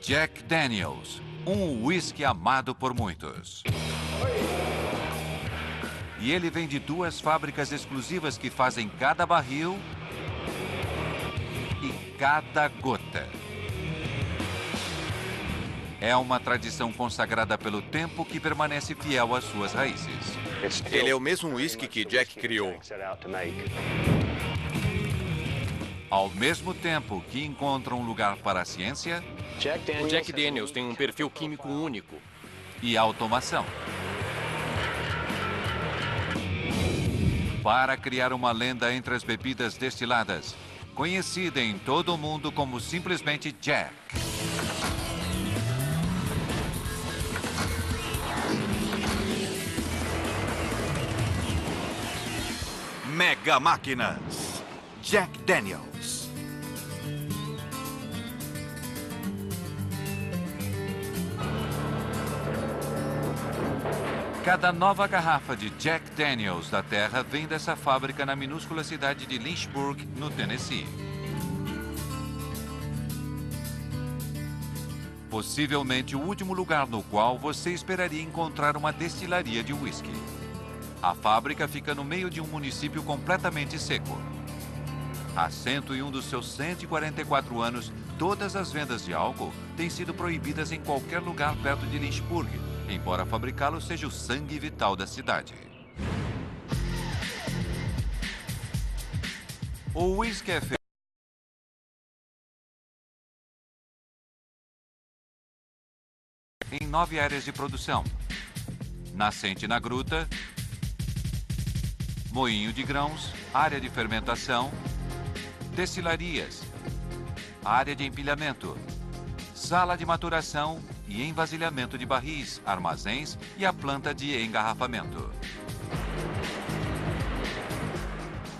Jack Daniels, um whisky amado por muitos. E ele vem de 2 fábricas exclusivas que fazem cada barril e cada gota. É uma tradição consagrada pelo tempo que permanece fiel às suas raízes. Ele é o mesmo whisky que Jack criou. Ao mesmo tempo que encontra um lugar para a ciência O Jack Daniels tem um perfil químico único. e automação. Para criar uma lenda entre as bebidas destiladas, conhecida em todo o mundo como simplesmente Jack. Mega Máquinas. Jack Daniels. Cada nova garrafa de Jack Daniels da Terra vem dessa fábrica na minúscula cidade de Lynchburg, no Tennessee. Possivelmente o último lugar no qual você esperaria encontrar uma destilaria de whisky. A fábrica fica no meio de um município completamente seco. Há 101 dos seus 144 anos, todas as vendas de álcool têm sido proibidas em qualquer lugar perto de Lynchburg, embora fabricá-lo seja o sangue vital da cidade. O whisky é feito em 9 áreas de produção: nascente na gruta, moinho de grãos, área de fermentação, destilarias, área de empilhamento, sala de maturação e envasilhamento de barris, armazéns e a planta de engarrafamento.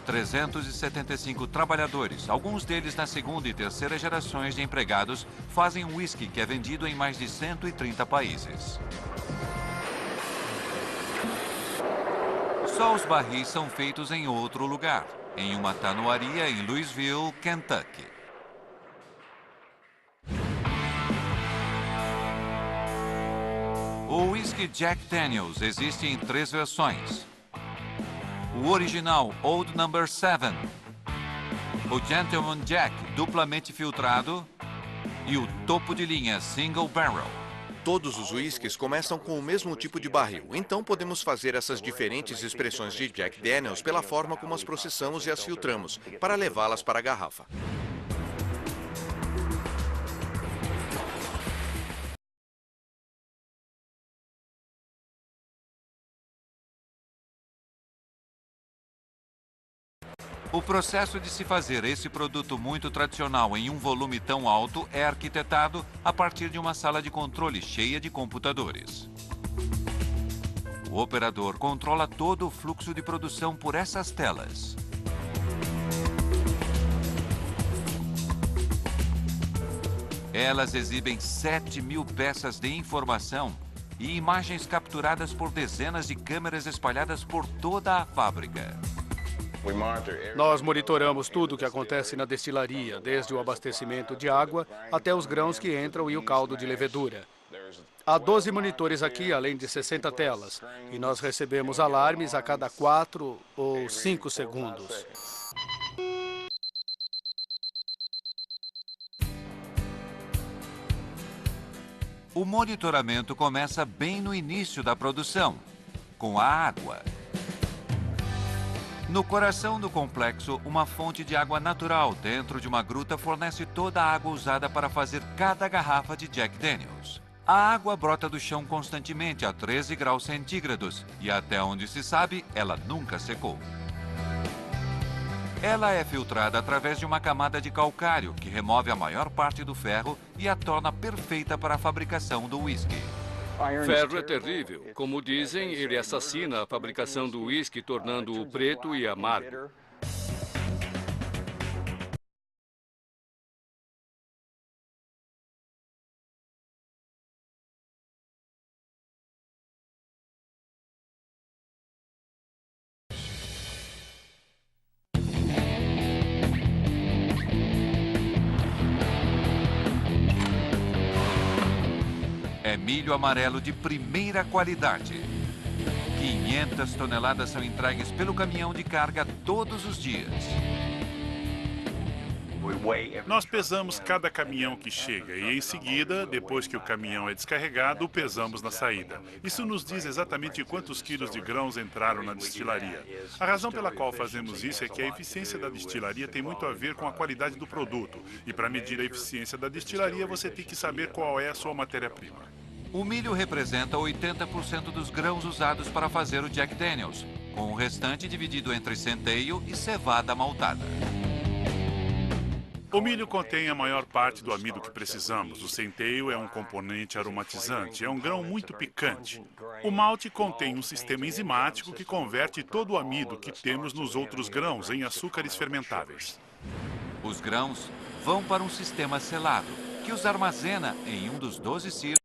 375 trabalhadores, alguns deles na segunda e terceira gerações de empregados, fazem um whisky que é vendido em mais de 130 países. Só os barris são feitos em outro lugar, em uma tanoaria em Louisville, Kentucky. O whisky Jack Daniels existe em 3 versões. O original Old No. 7, o Gentleman Jack duplamente filtrado e o topo de linha Single Barrel. Todos os whiskies começam com o mesmo tipo de barril, então podemos fazer essas diferentes expressões de Jack Daniels pela forma como as processamos e as filtramos, para levá-las para a garrafa. O processo de se fazer esse produto muito tradicional em um volume tão alto é arquitetado a partir de uma sala de controle cheia de computadores. O operador controla todo o fluxo de produção por essas telas. Elas exibem 7.000 peças de informação e imagens capturadas por dezenas de câmeras espalhadas por toda a fábrica. Nós monitoramos tudo o que acontece na destilaria, desde o abastecimento de água até os grãos que entram e o caldo de levedura. Há 12 monitores aqui, além de 60 telas, e nós recebemos alarmes a cada 4 ou 5 segundos. O monitoramento começa bem no início da produção, com a água. No coração do complexo, uma fonte de água natural dentro de uma gruta fornece toda a água usada para fazer cada garrafa de Jack Daniels. A água brota do chão constantemente a 13 graus centígrados e, até onde se sabe, ela nunca secou. Ela é filtrada através de uma camada de calcário que remove a maior parte do ferro e a torna perfeita para a fabricação do whisky. Ferro é terrível. Como dizem, ele assassina a fabricação do uísque, tornando-o preto e amargo. É milho amarelo de primeira qualidade. 500 toneladas são entregues pelo caminhão de carga todos os dias. Nós pesamos cada caminhão que chega e, em seguida, depois que o caminhão é descarregado, o pesamos na saída. Isso nos diz exatamente quantos quilos de grãos entraram na destilaria. A razão pela qual fazemos isso é que a eficiência da destilaria tem muito a ver com a qualidade do produto. E para medir a eficiência da destilaria, você tem que saber qual é a sua matéria-prima. O milho representa 80% dos grãos usados para fazer o Jack Daniels, com o restante dividido entre centeio e cevada maltada. O milho contém a maior parte do amido que precisamos. O centeio é um componente aromatizante, é um grão muito picante. O malte contém um sistema enzimático que converte todo o amido que temos nos outros grãos em açúcares fermentáveis. Os grãos vão para um sistema selado, que os armazena em um dos 12 silos.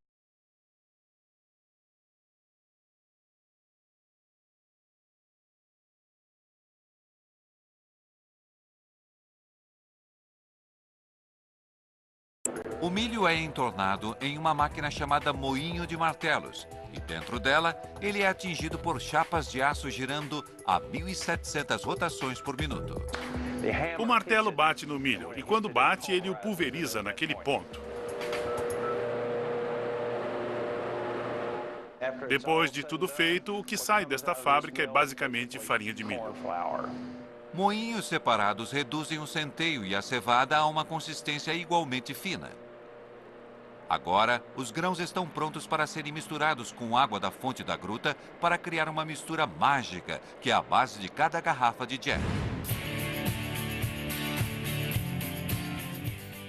O milho é entornado em uma máquina chamada moinho de martelos, e dentro dela ele é atingido por chapas de aço girando a 1.700 rotações por minuto. O martelo bate no milho e, quando bate, ele o pulveriza naquele ponto. Depois de tudo feito, o que sai desta fábrica é basicamente farinha de milho. Moinhos separados reduzem o centeio e a cevada a uma consistência igualmente fina. Agora, os grãos estão prontos para serem misturados com água da fonte da gruta para criar uma mistura mágica, que é a base de cada garrafa de Jack.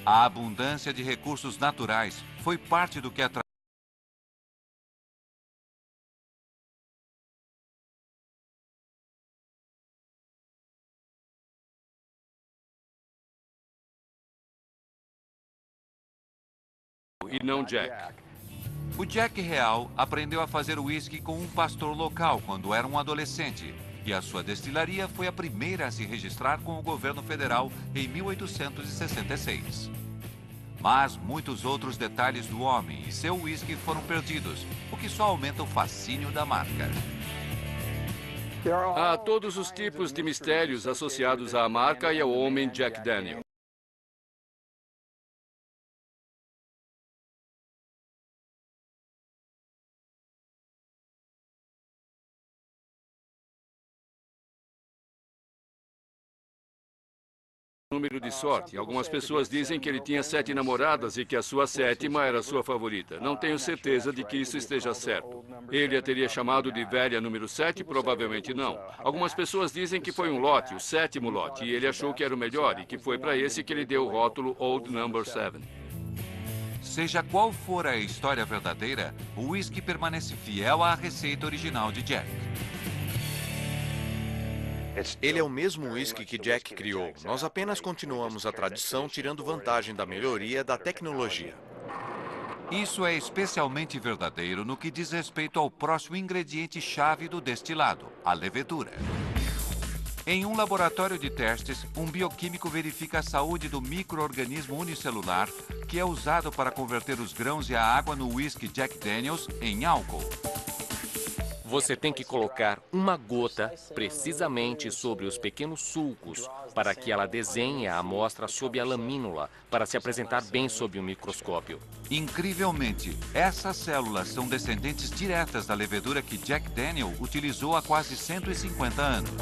A abundância de recursos naturais foi parte do que atraiu E não Jack. O Jack real aprendeu a fazer uísque com um pastor local quando era um adolescente, e a sua destilaria foi a primeira a se registrar com o governo federal em 1866. Mas muitos outros detalhes do homem e seu uísque foram perdidos, o que só aumenta o fascínio da marca. Há todos os tipos de mistérios associados à marca e ao homem Jack Daniel. Número de sorte. Algumas pessoas dizem que ele tinha 7 namoradas e que a sua 7ª era sua favorita. Não tenho certeza de que isso esteja certo. Ele a teria chamado de velha número 7? Provavelmente não. Algumas pessoas dizem que foi um lote, o 7º lote, e ele achou que era o melhor e que foi para esse que ele deu o rótulo Old Number 7. Seja qual for a história verdadeira, o uísque permanece fiel à receita original de Jack. Ele é o mesmo uísque que Jack criou. Nós apenas continuamos a tradição tirando vantagem da melhoria da tecnologia. Isso é especialmente verdadeiro no que diz respeito ao próximo ingrediente-chave do destilado, a levedura. Em um laboratório de testes, um bioquímico verifica a saúde do micro-organismo unicelular que é usado para converter os grãos e a água no uísque Jack Daniels em álcool. Você tem que colocar uma gota precisamente sobre os pequenos sulcos para que ela desenhe a amostra sob a lamínula para se apresentar bem sob o microscópio. Incrivelmente, essas células são descendentes diretas da levedura que Jack Daniel utilizou há quase 150 anos.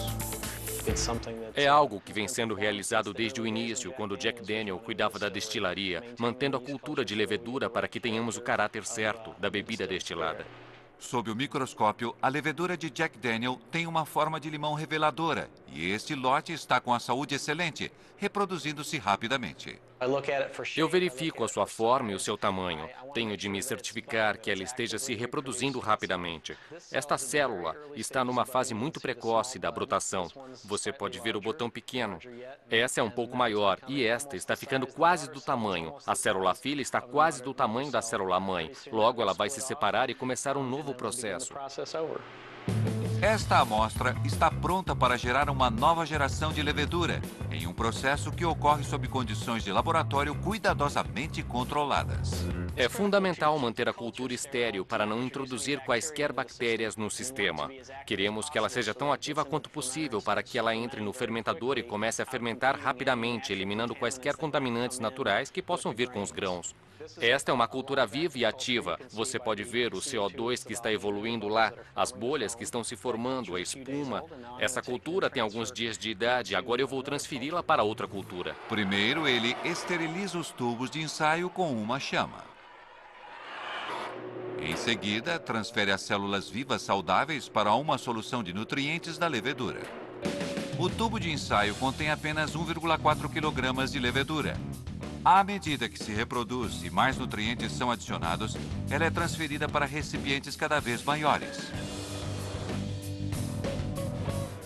É algo que vem sendo realizado desde o início, quando Jack Daniel cuidava da destilaria, mantendo a cultura de levedura para que tenhamos o caráter certo da bebida destilada. Sob o microscópio, a levedura de Jack Daniel tem uma forma de limão reveladora e este lote está com a saúde excelente, reproduzindo-se rapidamente. Eu verifico a sua forma e o seu tamanho. Tenho de me certificar que ela esteja se reproduzindo rapidamente. Esta célula está numa fase muito precoce da brotação. Você pode ver o botão pequeno. Essa é um pouco maior e esta está ficando quase do tamanho. A célula filha está quase do tamanho da célula mãe. Logo, ela vai se separar e começar um novo processo. Esta amostra está pronta para gerar uma nova geração de levedura, em um processo que ocorre sob condições de laboratório cuidadosamente controladas. É fundamental manter a cultura estéril para não introduzir quaisquer bactérias no sistema. Queremos que ela seja tão ativa quanto possível para que ela entre no fermentador e comece a fermentar rapidamente, eliminando quaisquer contaminantes naturais que possam vir com os grãos. Esta é uma cultura viva e ativa. Você pode ver o CO2 que está evoluindo lá, as bolhas que estão se formando, a espuma. Essa cultura tem alguns dias de idade, agora eu vou transferi-la para outra cultura. Primeiro, ele esteriliza os tubos de ensaio com uma chama. Em seguida, transfere as células vivas saudáveis para uma solução de nutrientes da levedura. O tubo de ensaio contém apenas 1,4 kg de levedura. À medida que se reproduz e mais nutrientes são adicionados, ela é transferida para recipientes cada vez maiores,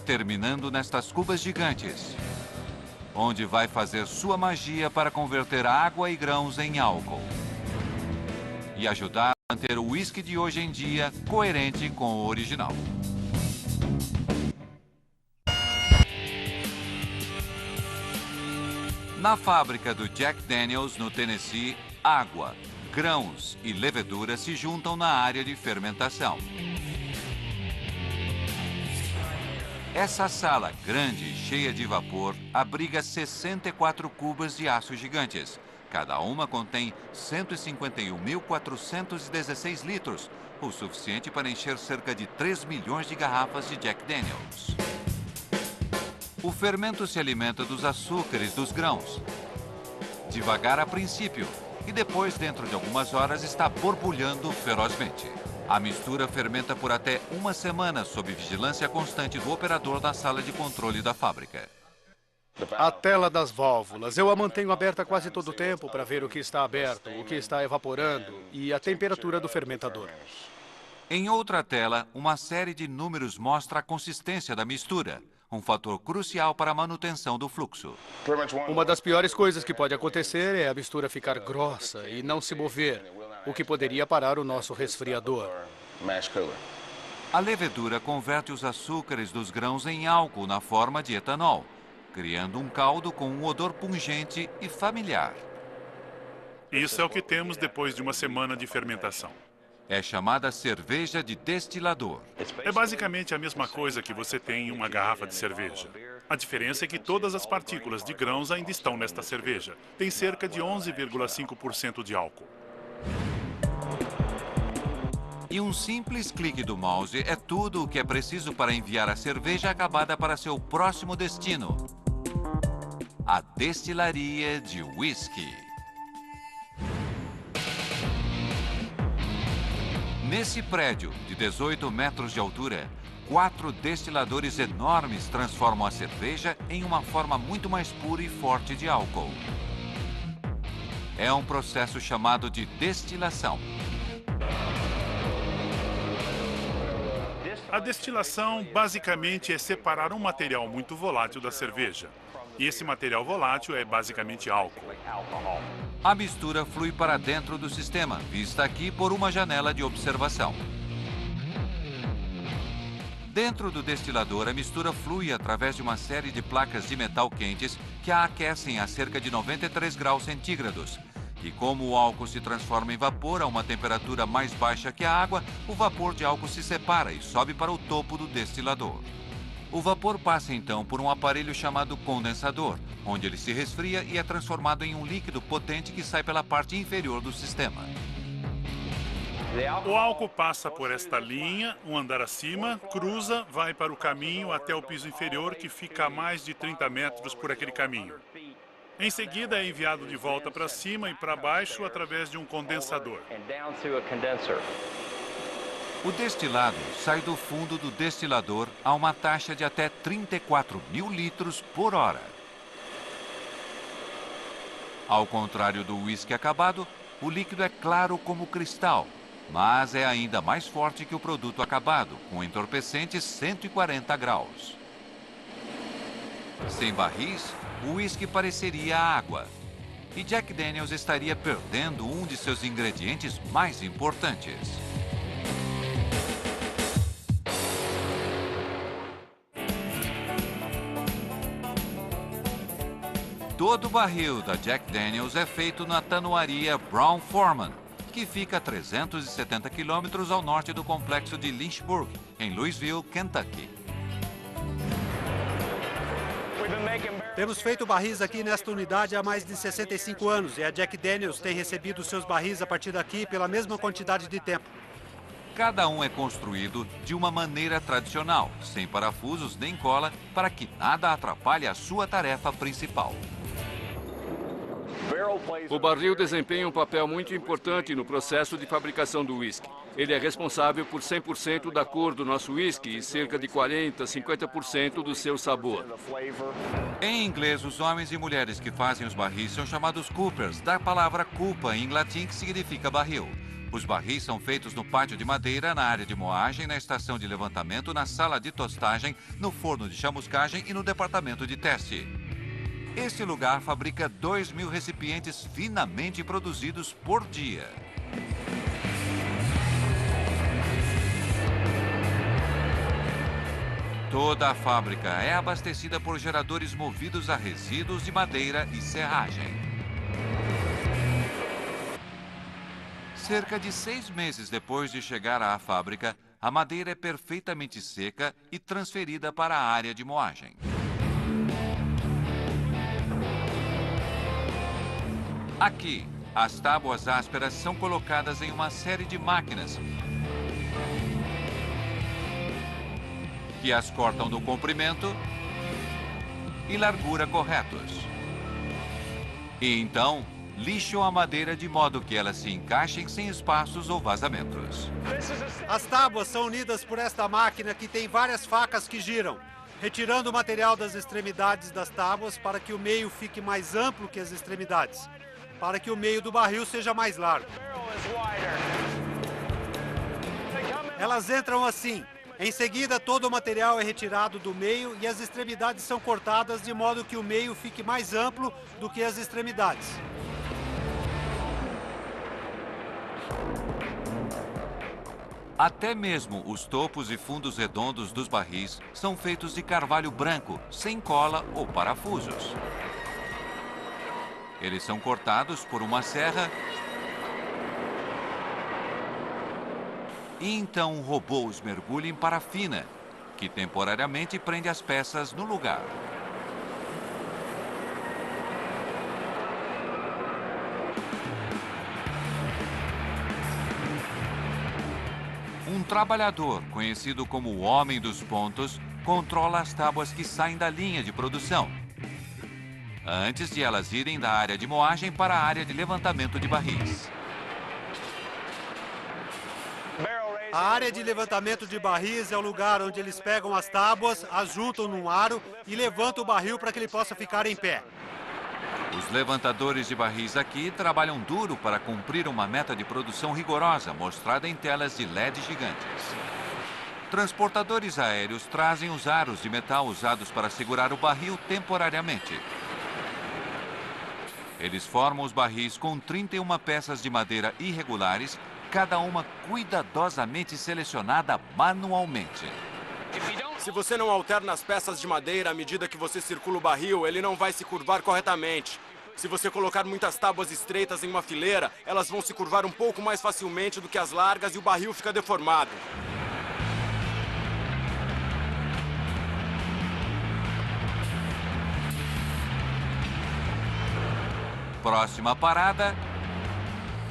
terminando nestas cubas gigantes, onde vai fazer sua magia para converter água e grãos em álcool e ajudar a manter o uísque de hoje em dia coerente com o original. Na fábrica do Jack Daniels, no Tennessee, água, grãos e levedura se juntam na área de fermentação. Essa sala grande e cheia de vapor abriga 64 cubas de aço gigantes. Cada uma contém 151.416 litros, o suficiente para encher cerca de 3 milhões de garrafas de Jack Daniels. O fermento se alimenta dos açúcares dos grãos, devagar a princípio, e depois, dentro de algumas horas, está borbulhando ferozmente. A mistura fermenta por até uma semana sob vigilância constante do operador da sala de controle da fábrica. A tela das válvulas. Eu a mantenho aberta quase todo o tempo para ver o que está aberto, o que está evaporando e a temperatura do fermentador. Em outra tela, uma série de números mostra a consistência da mistura, um fator crucial para a manutenção do fluxo. Uma das piores coisas que pode acontecer é a mistura ficar grossa e não se mover, o que poderia parar o nosso resfriador. A levedura converte os açúcares dos grãos em álcool na forma de etanol, criando um caldo com um odor pungente e familiar. Isso é o que temos depois de uma semana de fermentação. É chamada cerveja de destilador. É basicamente a mesma coisa que você tem em uma garrafa de cerveja. A diferença é que todas as partículas de grãos ainda estão nesta cerveja. Tem cerca de 11,5% de álcool. E um simples clique do mouse é tudo o que é preciso para enviar a cerveja acabada para seu próximo destino: a destilaria de whisky. Nesse prédio, de 18 metros de altura, 4 destiladores enormes transformam a cerveja em uma forma muito mais pura e forte de álcool. É um processo chamado de destilação. A destilação basicamente é separar um material muito volátil da cerveja. E esse material volátil é basicamente álcool. A mistura flui para dentro do sistema, vista aqui por uma janela de observação. Dentro do destilador, a mistura flui através de uma série de placas de metal quentes que a aquecem a cerca de 93 graus centígrados. E como o álcool se transforma em vapor a uma temperatura mais baixa que a água, o vapor de álcool se separa e sobe para o topo do destilador. O vapor passa então por um aparelho chamado condensador, onde ele se resfria e é transformado em um líquido potente que sai pela parte inferior do sistema. O álcool passa por esta linha, um andar acima, cruza, vai para o caminho até o piso inferior, que fica a mais de 30 metros por aquele caminho. Em seguida, é enviado de volta para cima e para baixo através de um condensador. O destilado sai do fundo do destilador a uma taxa de até 34.000 litros por hora. Ao contrário do uísque acabado, o líquido é claro como cristal, mas é ainda mais forte que o produto acabado, com entorpecentes 140 graus. Sem barris, o uísque pareceria água. E Jack Daniels estaria perdendo um de seus ingredientes mais importantes. Todo o barril da Jack Daniels é feito na tanuaria Brown-Forman, que fica a 370 quilômetros ao norte do complexo de Lynchburg, em Louisville, Kentucky. Temos feito barris aqui nesta unidade há mais de 65 anos e a Jack Daniels tem recebido seus barris a partir daqui pela mesma quantidade de tempo. Cada um é construído de uma maneira tradicional, sem parafusos nem cola, para que nada atrapalhe a sua tarefa principal. O barril desempenha um papel muito importante no processo de fabricação do uísque. Ele é responsável por 100% da cor do nosso uísque e cerca de 40% a 50% do seu sabor. Em inglês, os homens e mulheres que fazem os barris são chamados coopers, da palavra culpa em latim, que significa barril. Os barris são feitos no pátio de madeira, na área de moagem, na estação de levantamento, na sala de tostagem, no forno de chamuscagem e no departamento de teste. Este lugar fabrica 2.000 recipientes finamente produzidos por dia. Toda a fábrica é abastecida por geradores movidos a resíduos de madeira e serragem. Cerca de 6 meses depois de chegar à fábrica, a madeira é perfeitamente seca e transferida para a área de moagem. Aqui, as tábuas ásperas são colocadas em uma série de máquinas que as cortam no comprimento e largura corretos. E então, lixam a madeira de modo que elas se encaixem sem espaços ou vazamentos. As tábuas são unidas por esta máquina que tem várias facas que giram, retirando o material das extremidades das tábuas para que o meio fique mais amplo que as extremidades, para que o meio do barril seja mais largo. Elas entram assim. Em seguida, todo o material é retirado do meio e as extremidades são cortadas de modo que o meio fique mais amplo do que as extremidades. Até mesmo os topos e fundos redondos dos barris são feitos de carvalho branco, sem cola ou parafusos. Eles são cortados por uma serra e então um robô os mergulha em parafina, que temporariamente prende as peças no lugar. Um trabalhador, conhecido como o Homem dos Pontos, controla as tábuas que saem da linha de produção, antes de elas irem da área de moagem para a área de levantamento de barris. A área de levantamento de barris é o lugar onde eles pegam as tábuas, as juntam num aro e levantam o barril para que ele possa ficar em pé. Os levantadores de barris aqui trabalham duro para cumprir uma meta de produção rigorosa, mostrada em telas de LED gigantes. Transportadores aéreos trazem os aros de metal usados para segurar o barril temporariamente. Eles formam os barris com 31 peças de madeira irregulares, cada uma cuidadosamente selecionada manualmente. Se você não alterna as peças de madeira à medida que você circula o barril, ele não vai se curvar corretamente. Se você colocar muitas tábuas estreitas em uma fileira, elas vão se curvar um pouco mais facilmente do que as largas e o barril fica deformado. Próxima parada,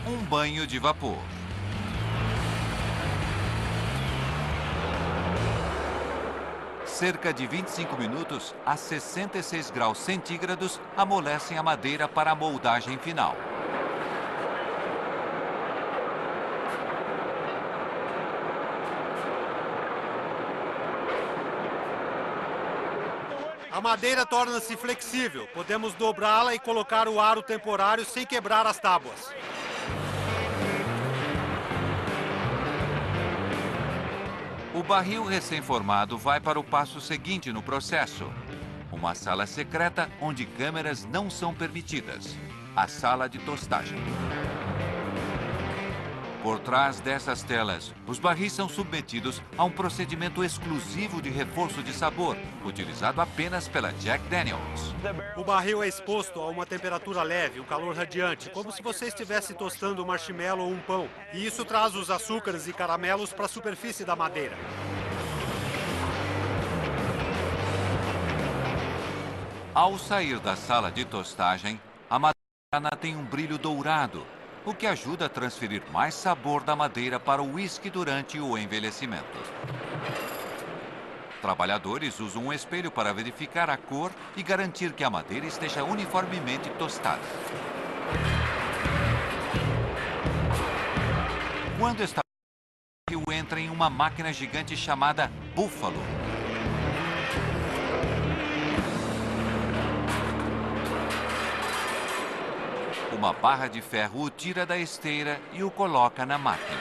um banho de vapor. Cerca de 25 minutos a 66 graus centígrados amolecem a madeira para a moldagem final. A madeira torna-se flexível. Podemos dobrá-la e colocar o aro temporário sem quebrar as tábuas. O barril recém-formado vai para o passo seguinte no processo. Uma sala secreta onde câmeras não são permitidas. A sala de tostagem. Por trás dessas telas, os barris são submetidos a um procedimento exclusivo de reforço de sabor, utilizado apenas pela Jack Daniel's. O barril é exposto a uma temperatura leve, um calor radiante, como se você estivesse tostando um marshmallow ou um pão. E isso traz os açúcares e caramelos para a superfície da madeira. Ao sair da sala de tostagem, a madeira tem um brilho dourado, o que ajuda a transferir mais sabor da madeira para o uísque durante o envelhecimento. Trabalhadores usam um espelho para verificar a cor e garantir que a madeira esteja uniformemente tostada. Quando está pronto, o barril entra em uma máquina gigante chamada Buffalo. Uma barra de ferro o tira da esteira e o coloca na máquina.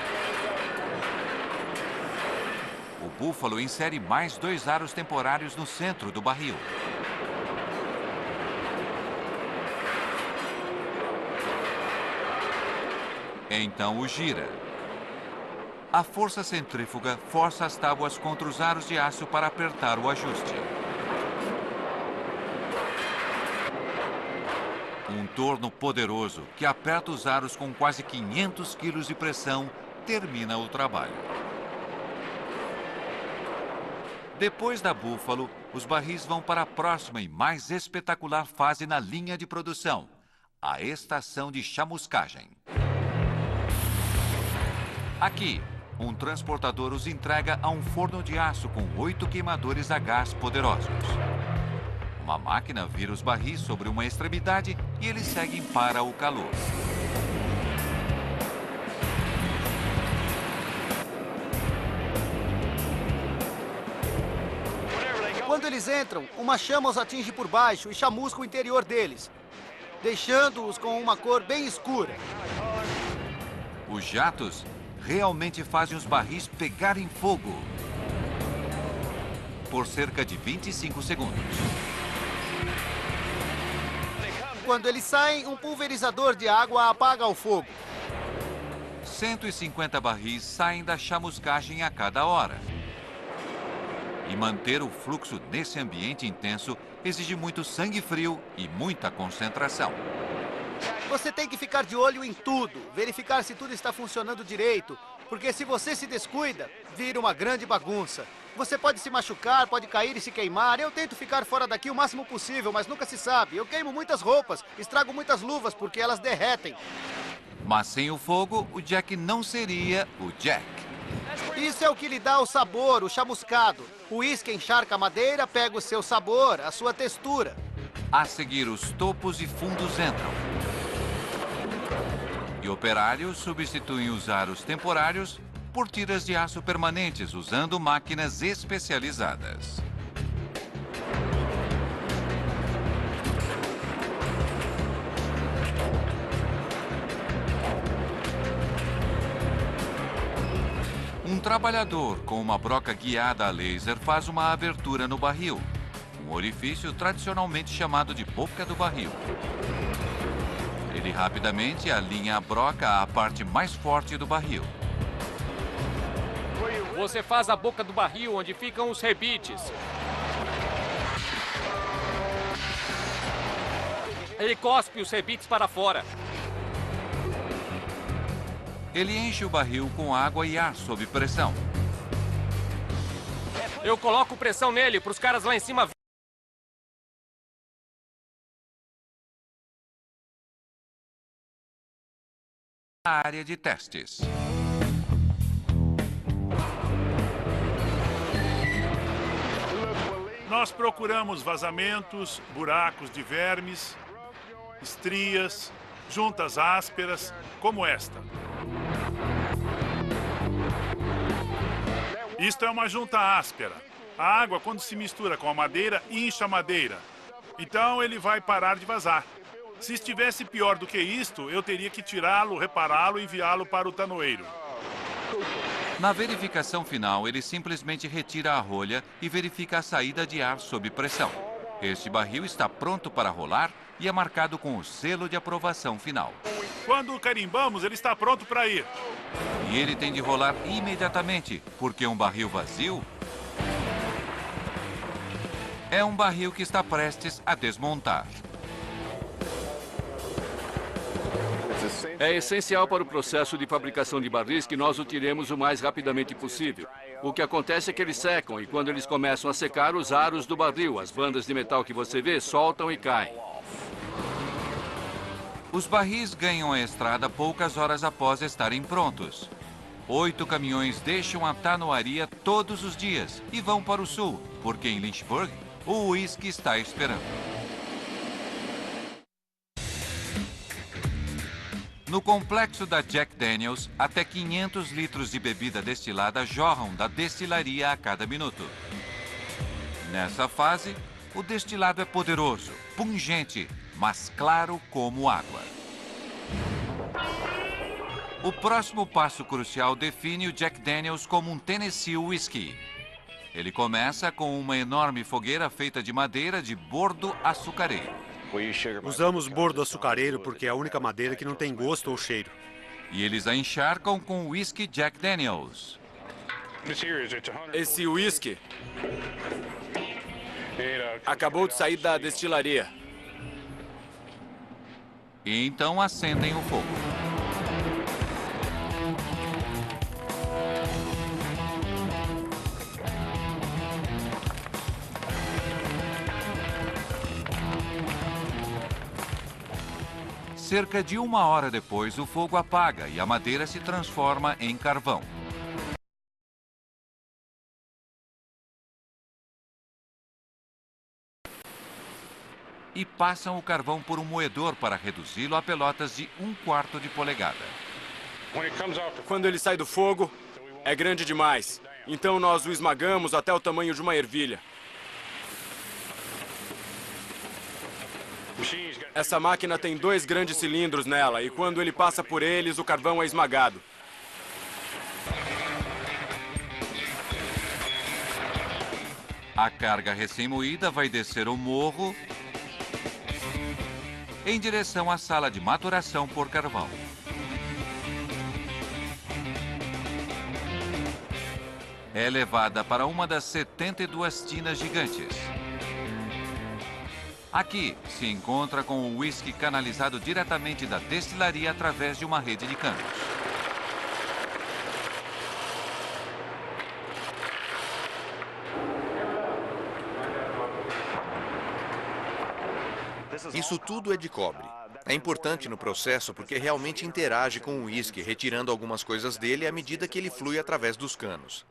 O búfalo insere mais 2 aros temporários no centro do barril. Então o gira. A força centrífuga força as tábuas contra os aros de aço para apertar o ajuste. Um torno poderoso que aperta os aros com quase 500 quilos de pressão termina o trabalho. Depois da Buffalo, os barris vão para a próxima e mais espetacular fase na linha de produção, a estação de chamuscagem. Aqui, um transportador os entrega a um forno de aço com 8 queimadores a gás poderosos. Uma máquina vira os barris sobre uma extremidade e eles seguem para o calor. Quando eles entram, uma chama os atinge por baixo e chamusca o interior deles, deixando-os com uma cor bem escura. Os jatos realmente fazem os barris pegarem fogo por cerca de 25 segundos. Quando eles saem, um pulverizador de água apaga o fogo. 150 barris saem da chamuscagem a cada hora. E manter o fluxo nesse ambiente intenso exige muito sangue frio e muita concentração. Você tem que ficar de olho em tudo, verificar se tudo está funcionando direito, porque se você se descuida, vira uma grande bagunça. Você pode se machucar, pode cair e se queimar. Eu tento ficar fora daqui o máximo possível, mas nunca se sabe. Eu queimo muitas roupas, estrago muitas luvas porque elas derretem. Mas sem o fogo, o Jack não seria o Jack. Isso é o que lhe dá o sabor, o chamuscado. O uísque encharca a madeira, pega o seu sabor, a sua textura. A seguir, os topos e fundos entram. E operários substituem os aros temporários por tiras de aço permanentes, usando máquinas especializadas. Um trabalhador com uma broca guiada a laser faz uma abertura no barril, um orifício tradicionalmente chamado de boca do barril. Ele rapidamente alinha a broca à parte mais forte do barril. Você faz a boca do barril onde ficam os rebites. Ele cospe os rebites para fora. Ele enche o barril com água e ar sob pressão. Eu coloco pressão nele para os caras lá em cima. A área de testes. Nós procuramos vazamentos, buracos de vermes, estrias, juntas ásperas, como esta. Isto é uma junta áspera. A água, quando se mistura com a madeira, incha a madeira. Então ele vai parar de vazar. Se estivesse pior do que isto, eu teria que tirá-lo, repará-lo e enviá-lo para o tanoeiro. Na verificação final, ele simplesmente retira a rolha e verifica a saída de ar sob pressão. Este barril está pronto para rolar e é marcado com o selo de aprovação final. Quando carimbamos, ele está pronto para ir. E ele tem de rolar imediatamente, porque um barril vazio é um barril que está prestes a desmontar. É essencial para o processo de fabricação de barris que nós o tiremos o mais rapidamente possível. O que acontece é que eles secam e quando eles começam a secar, os aros do barril, as bandas de metal que você vê, soltam e caem. Os barris ganham a estrada poucas horas após estarem prontos. 8 caminhões deixam a tanoaria todos os dias e vão para o sul, porque em Lynchburg o uísque está esperando. No complexo da Jack Daniels, até 500 litros de bebida destilada jorram da destilaria a cada minuto. Nessa fase, o destilado é poderoso, pungente, mas claro como água. O próximo passo crucial define o Jack Daniels como um Tennessee Whiskey. Ele começa com uma enorme fogueira feita de madeira de bordo açucareiro. Usamos bordo açucareiro porque é a única madeira que não tem gosto ou cheiro. E eles a encharcam com whisky Jack Daniels. Esse whisky acabou de sair da destilaria. E então acendem o fogo. Cerca de 1 hora depois, o fogo apaga e a madeira se transforma em carvão. E passam o carvão por um moedor para reduzi-lo a pelotas de 1/4 de polegada. Quando ele sai do fogo, é grande demais. Então nós o esmagamos até o tamanho de uma ervilha. Essa máquina tem 2 grandes cilindros nela e quando ele passa por eles, o carvão é esmagado. A carga recém-moída vai descer o morro em direção à sala de maturação por carvão. É levada para uma das 72 tinas gigantes. Aqui se encontra com o whisky canalizado diretamente da destilaria através de uma rede de canos. Isso tudo é de cobre. É importante no processo porque realmente interage com o uísque, retirando algumas coisas dele à medida que ele flui através dos canos.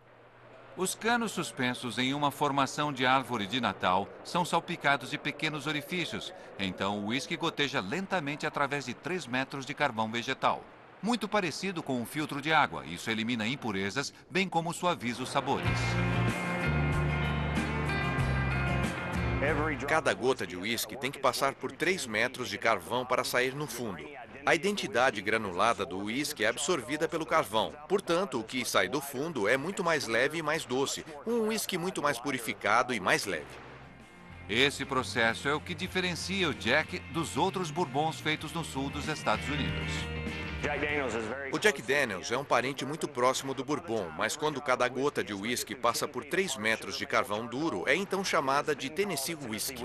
Os canos suspensos em uma formação de árvore de Natal são salpicados de pequenos orifícios, então o uísque goteja lentamente através de 3 metros de carvão vegetal. Muito parecido com um filtro de água, isso elimina impurezas, bem como suaviza os sabores. Cada gota de uísque tem que passar por 3 metros de carvão para sair no fundo. A identidade granulada do uísque é absorvida pelo carvão. Portanto, o que sai do fundo é muito mais leve e mais doce. Um uísque muito mais purificado e mais leve. Esse processo é o que diferencia o Jack dos outros bourbons feitos no sul dos Estados Unidos. O Jack Daniels é um parente muito próximo do Bourbon, mas quando cada gota de uísque passa por 3 metros de carvão duro, é então chamada de Tennessee Whiskey.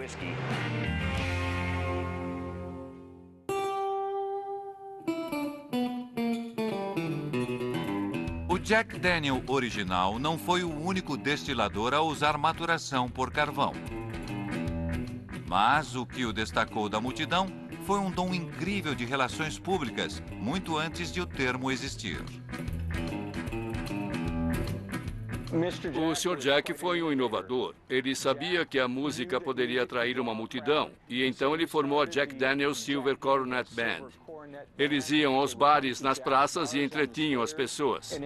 O Jack Daniel original não foi o único destilador a usar maturação por carvão. Mas o que o destacou da multidão foi um dom incrível de relações públicas, muito antes de o termo existir. O Sr. Jack foi um inovador. Ele sabia que a música poderia atrair uma multidão, e então ele formou a Jack Daniel's Silver Coronet Band. Eles iam aos bares, nas praças e entretinham as pessoas.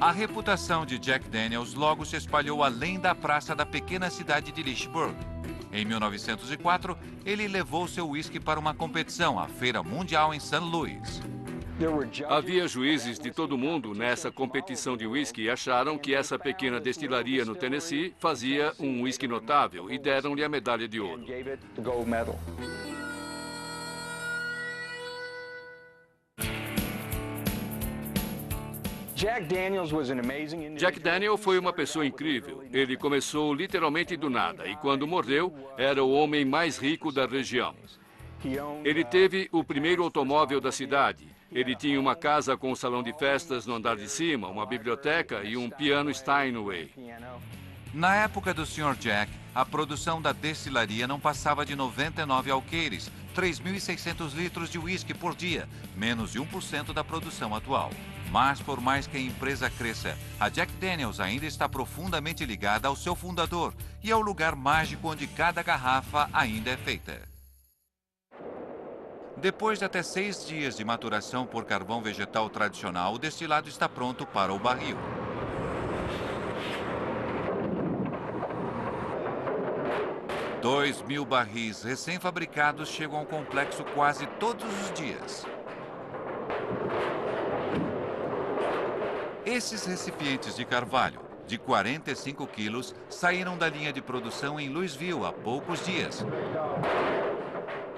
A reputação de Jack Daniels logo se espalhou além da praça da pequena cidade de Lynchburg. Em 1904, ele levou seu uísque para uma competição, a Feira Mundial em St. Louis. Havia juízes de todo mundo nessa competição de uísque e acharam que essa pequena destilaria no Tennessee fazia um uísque notável e deram-lhe a medalha de ouro. Jack Daniel foi uma pessoa incrível. Ele começou literalmente do nada e quando morreu, era o homem mais rico da região. Ele teve o primeiro automóvel da cidade. Ele tinha uma casa com um salão de festas no andar de cima, uma biblioteca e um piano Steinway. Na época do Sr. Jack, a produção da destilaria não passava de 99 alqueires, 3.600 litros de uísque por dia, menos de 1% da produção atual. Mas por mais que a empresa cresça, a Jack Daniel's ainda está profundamente ligada ao seu fundador e ao lugar mágico onde cada garrafa ainda é feita. Depois de até 6 dias de maturação por carvão vegetal tradicional, o destilado está pronto para o barril. – 2.000 barris recém-fabricados chegam ao complexo quase todos os dias. Esses recipientes de carvalho, de 45 quilos, saíram da linha de produção em Louisville há poucos dias.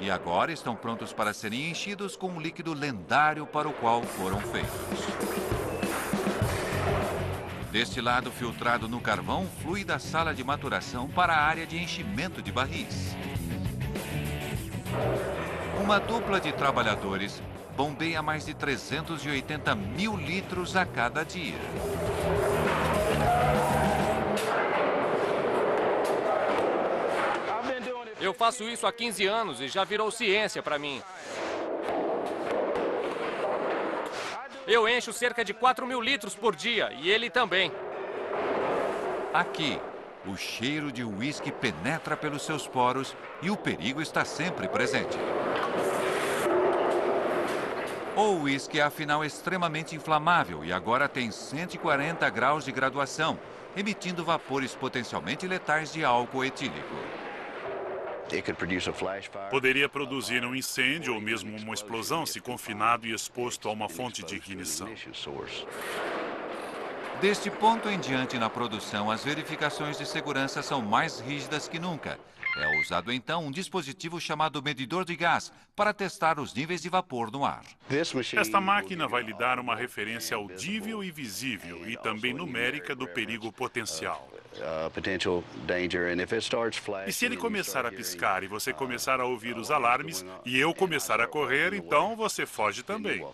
E agora estão prontos para serem enchidos com um líquido lendário para o qual foram feitos. Destilado filtrado no carvão flui da sala de maturação para a área de enchimento de barris. Uma dupla de trabalhadores bombeia mais de 380 mil litros a cada dia. Eu faço isso há 15 anos e já virou ciência para mim. Eu encho cerca de 4.000 litros por dia e ele também. Aqui, o cheiro de uísque penetra pelos seus poros e o perigo está sempre presente. O uísque é afinal extremamente inflamável e agora tem 140 graus de graduação, emitindo vapores potencialmente letais de álcool etílico. Poderia produzir um incêndio ou mesmo uma explosão se confinado e exposto a uma fonte de ignição. Deste ponto em diante na produção, as verificações de segurança são mais rígidas que nunca. É usado então um dispositivo chamado medidor de gás para testar os níveis de vapor no ar. Esta máquina vai lhe dar uma referência audível e visível e também numérica do perigo potencial. E se ele começar a piscar e você começar a ouvir os alarmes e eu começar a correr, então você foge também.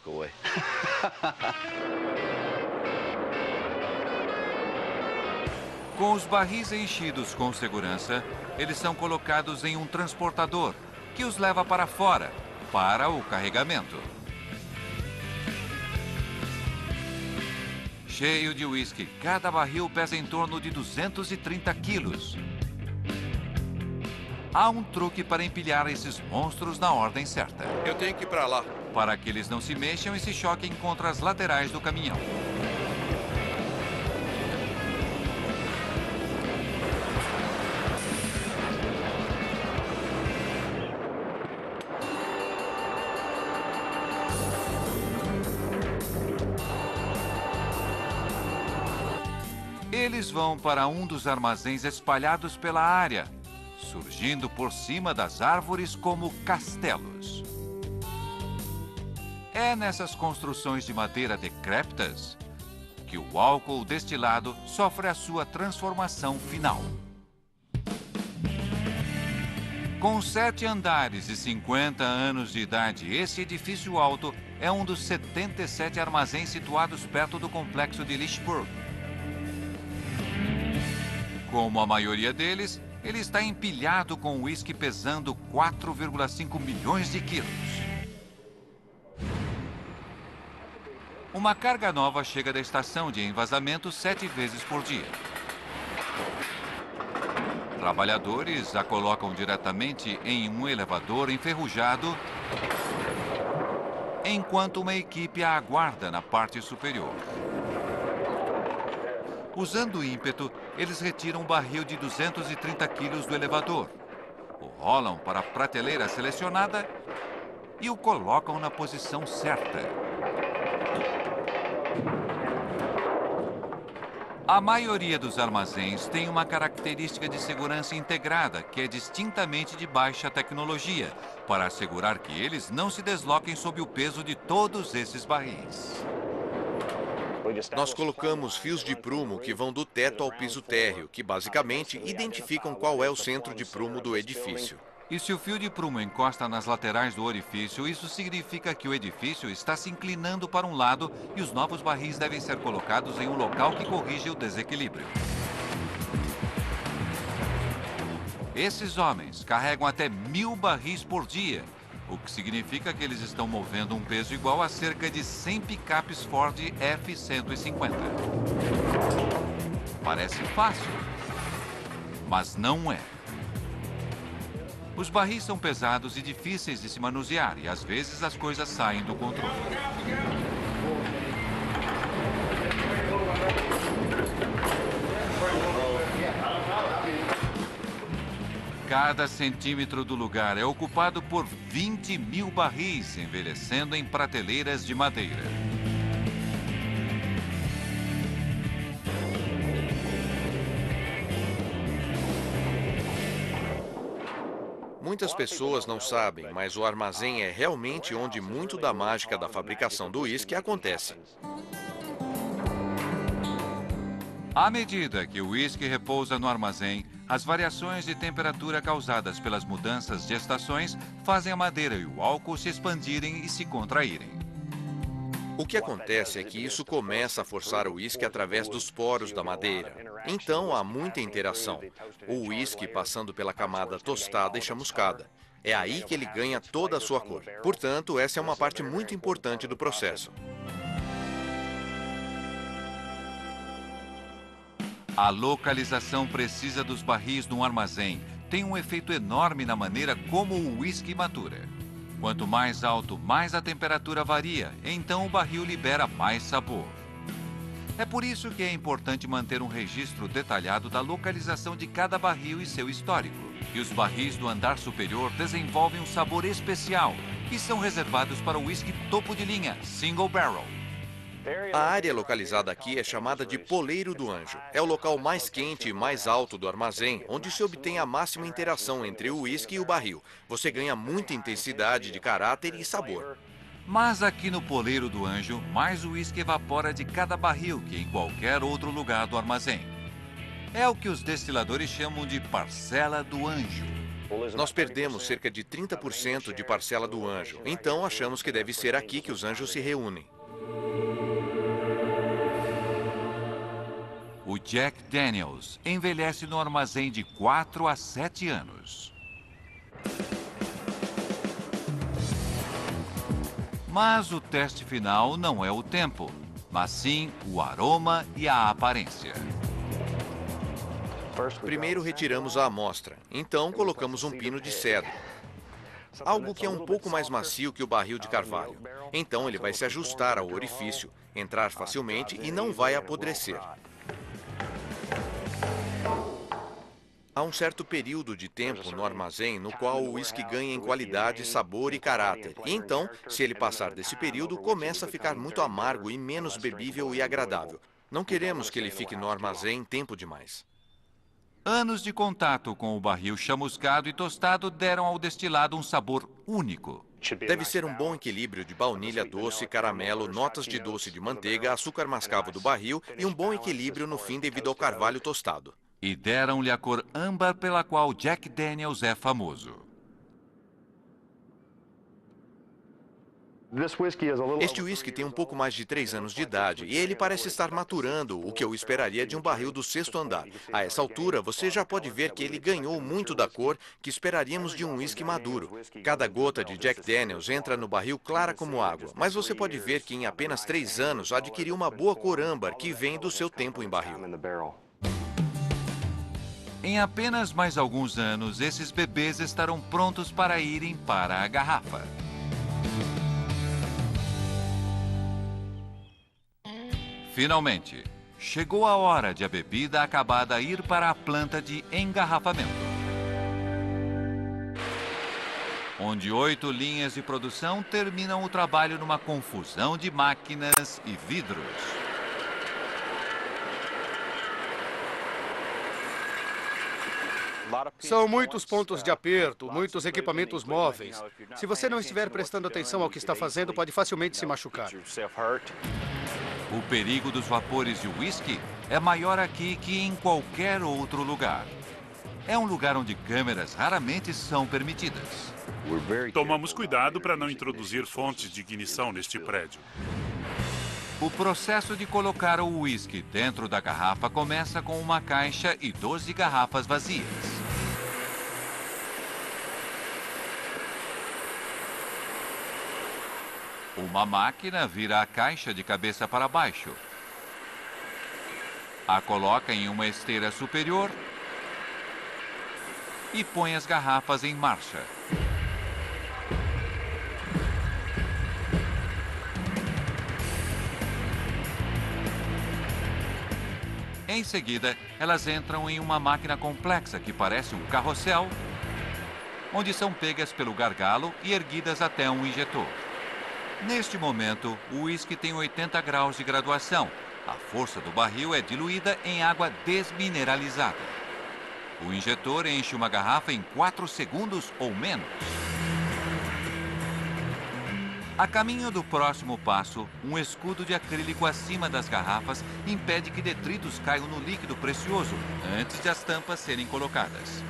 Com os barris enchidos com segurança, eles são colocados em um transportador, que os leva para fora, para o carregamento. Cheio de uísque, cada barril pesa em torno de 230 quilos. Há um truque para empilhar esses monstros na ordem certa. Eu tenho que ir para lá. Para que eles não se mexam e se choquem contra as laterais do caminhão. Eles vão para um dos armazéns espalhados pela área, surgindo por cima das árvores como castelos. É nessas construções de madeira decrépitas que o álcool destilado sofre a sua transformação final. Com 7 andares e 50 anos de idade, esse edifício alto é um dos 77 armazéns situados perto do complexo de Lynchburg. Como a maioria deles, ele está empilhado com uísque pesando 4,5 milhões de quilos. Uma carga nova chega da estação de envasamento 7 vezes por dia. Trabalhadores a colocam diretamente em um elevador enferrujado, enquanto uma equipe a aguarda na parte superior. Usando ímpeto, eles retiram um barril de 230 quilos do elevador, o rolam para a prateleira selecionada e o colocam na posição certa. A maioria dos armazéns tem uma característica de segurança integrada, que é distintamente de baixa tecnologia, para assegurar que eles não se desloquem sob o peso de todos esses barris. Nós colocamos fios de prumo que vão do teto ao piso térreo, que basicamente identificam qual é o centro de prumo do edifício. E se o fio de prumo encosta nas laterais do orifício, isso significa que o edifício está se inclinando para um lado e os novos barris devem ser colocados em um local que corrige o desequilíbrio. Esses homens carregam até 1000 barris por dia, o que significa que eles estão movendo um peso igual a cerca de 100 picapes Ford F-150. Parece fácil, mas não é. Os barris são pesados e difíceis de se manusear e às vezes as coisas saem do controle. Cada centímetro do lugar é ocupado por 20.000 barris, envelhecendo em prateleiras de madeira. Muitas pessoas não sabem, mas o armazém é realmente onde muito da mágica da fabricação do uísque acontece. À medida que o uísque repousa no armazém, as variações de temperatura causadas pelas mudanças de estações fazem a madeira e o álcool se expandirem e se contraírem. O que acontece é que isso começa a forçar o uísque através dos poros da madeira. Então há muita interação. O uísque passando pela camada tostada e chamuscada. É aí que ele ganha toda a sua cor. Portanto, essa é uma parte muito importante do processo. A localização precisa dos barris no armazém tem um efeito enorme na maneira como o uísque matura. Quanto mais alto, mais a temperatura varia, então o barril libera mais sabor. É por isso que é importante manter um registro detalhado da localização de cada barril e seu histórico. E os barris do andar superior desenvolvem um sabor especial e são reservados para o uísque topo de linha, Single Barrel. A área localizada aqui é chamada de Poleiro do Anjo. É o local mais quente e mais alto do armazém, onde se obtém a máxima interação entre o uísque e o barril. Você ganha muita intensidade de caráter e sabor. Mas aqui no Poleiro do Anjo, mais o uísque evapora de cada barril que em qualquer outro lugar do armazém. É o que os destiladores chamam de parcela do anjo. Nós perdemos cerca de 30% de parcela do anjo, então achamos que deve ser aqui que os anjos se reúnem. O Jack Daniels envelhece no armazém de 4 a 7 anos. Mas o teste final não é o tempo, mas sim o aroma e a aparência. Primeiro retiramos a amostra, então colocamos um pino de cedro. Algo que é um pouco mais macio que o barril de carvalho. Então ele vai se ajustar ao orifício, entrar facilmente e não vai apodrecer. Há um certo período de tempo no armazém no qual o uísque ganha em qualidade, sabor e caráter. E então, se ele passar desse período, começa a ficar muito amargo e menos bebível e agradável. Não queremos que ele fique no armazém tempo demais. Anos de contato com o barril chamuscado e tostado deram ao destilado um sabor único. Deve ser um bom equilíbrio de baunilha doce, caramelo, notas de doce de manteiga, açúcar mascavo do barril e um bom equilíbrio no fim devido ao carvalho tostado. E deram-lhe a cor âmbar pela qual Jack Daniels é famoso. Este uísque tem um pouco mais de 3 anos de idade e ele parece estar maturando, o que eu esperaria de um barril do 6º andar. A essa altura, você já pode ver que ele ganhou muito da cor que esperaríamos de um uísque maduro. Cada gota de Jack Daniels entra no barril clara como água, mas você pode ver que em apenas 3 anos adquiriu uma boa cor âmbar que vem do seu tempo em barril. Em apenas mais alguns anos, esses bebês estarão prontos para irem para a garrafa. Finalmente, chegou a hora de a bebida acabada ir para a planta de engarrafamento, onde 8 linhas de produção terminam o trabalho numa confusão de máquinas e vidros. São muitos pontos de aperto, muitos equipamentos móveis. Se você não estiver prestando atenção ao que está fazendo, pode facilmente se machucar. O perigo dos vapores de uísque é maior aqui que em qualquer outro lugar. É um lugar onde câmeras raramente são permitidas. Tomamos cuidado para não introduzir fontes de ignição neste prédio. O processo de colocar o uísque dentro da garrafa começa com uma caixa e 12 garrafas vazias. Uma máquina vira a caixa de cabeça para baixo. A coloca em uma esteira superior e põe as garrafas em marcha. Em seguida, elas entram em uma máquina complexa que parece um carrossel, onde são pegas pelo gargalo e erguidas até um injetor. Neste momento, o uísque tem 80 graus de graduação. A força do barril é diluída em água desmineralizada. O injetor enche uma garrafa em 4 segundos ou menos. A caminho do próximo passo, um escudo de acrílico acima das garrafas impede que detritos caiam no líquido precioso antes de as tampas serem colocadas.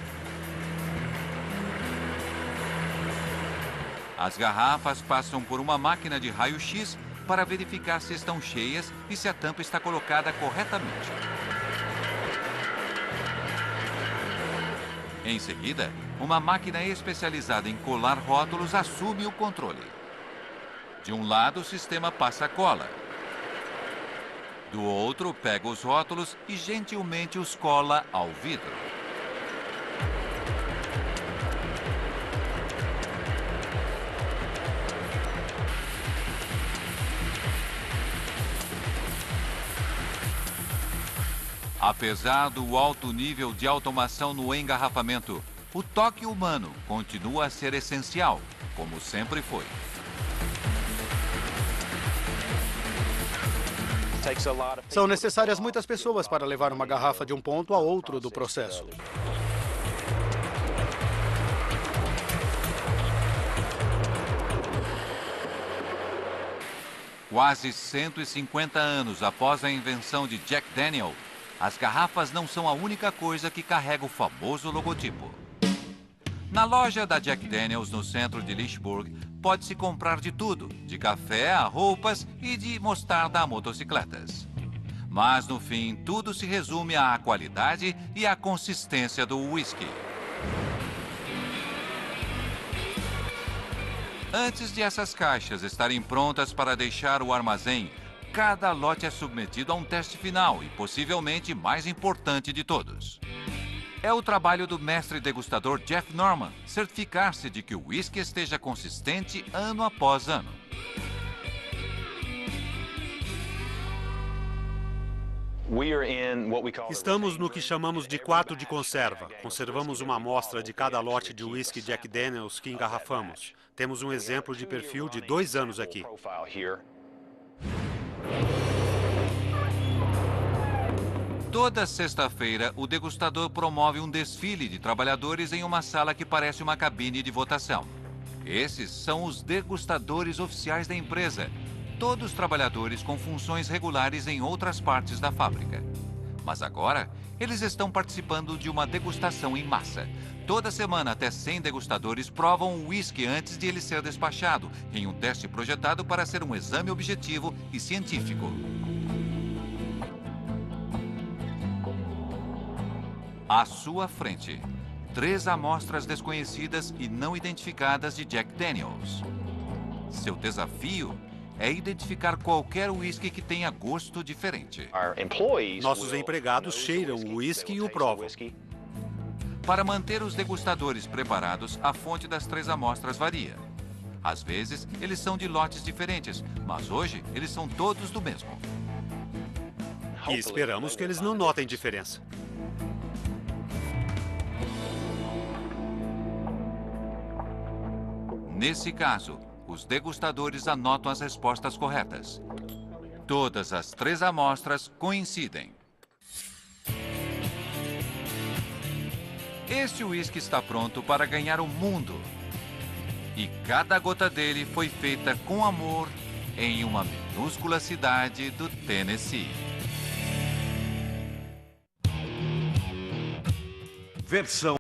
As garrafas passam por uma máquina de raio-x para verificar se estão cheias e se a tampa está colocada corretamente. Em seguida, uma máquina especializada em colar rótulos assume o controle. De um lado, o sistema passa a cola. Do outro, pega os rótulos e gentilmente os cola ao vidro. Apesar do alto nível de automação no engarrafamento, o toque humano continua a ser essencial, como sempre foi. São necessárias muitas pessoas para levar uma garrafa de um ponto a outro do processo. Quase 150 anos após a invenção de Jack Daniel, as garrafas não são a única coisa que carrega o famoso logotipo. Na loja da Jack Daniels, no centro de Lynchburg, pode-se comprar de tudo, de café a roupas e de mostarda a motocicletas. Mas, no fim, tudo se resume à qualidade e à consistência do uísque. Antes de essas caixas estarem prontas para deixar o armazém, cada lote é submetido a um teste final e possivelmente mais importante de todos. É o trabalho do mestre degustador Jeff Norman certificar-se de que o uísque esteja consistente ano após ano. Estamos no que chamamos de quarto de conserva. Conservamos uma amostra de cada lote de uísque Jack Daniels que engarrafamos. Temos um exemplo de perfil de 2 anos aqui. Toda sexta-feira, o degustador promove um desfile de trabalhadores em uma sala que parece uma cabine de votação. Esses são os degustadores oficiais da empresa, todos trabalhadores com funções regulares em outras partes da fábrica. Mas agora, eles estão participando de uma degustação em massa. Toda semana, até 100 degustadores provam o uísque antes de ele ser despachado, em um teste projetado para ser um exame objetivo e científico. À sua frente, 3 amostras desconhecidas e não identificadas de Jack Daniels. Seu desafio é identificar qualquer uísque que tenha gosto diferente. Nossos empregados cheiram o uísque e o provam. Para manter os degustadores preparados, a fonte das 3 amostras varia. Às vezes, eles são de lotes diferentes, mas hoje eles são todos do mesmo. E esperamos que eles não notem diferença. Nesse caso, os degustadores anotam as respostas corretas. Todas as 3 amostras coincidem. Este uísque está pronto para ganhar o mundo. E cada gota dele foi feita com amor em uma minúscula cidade do Tennessee. Versão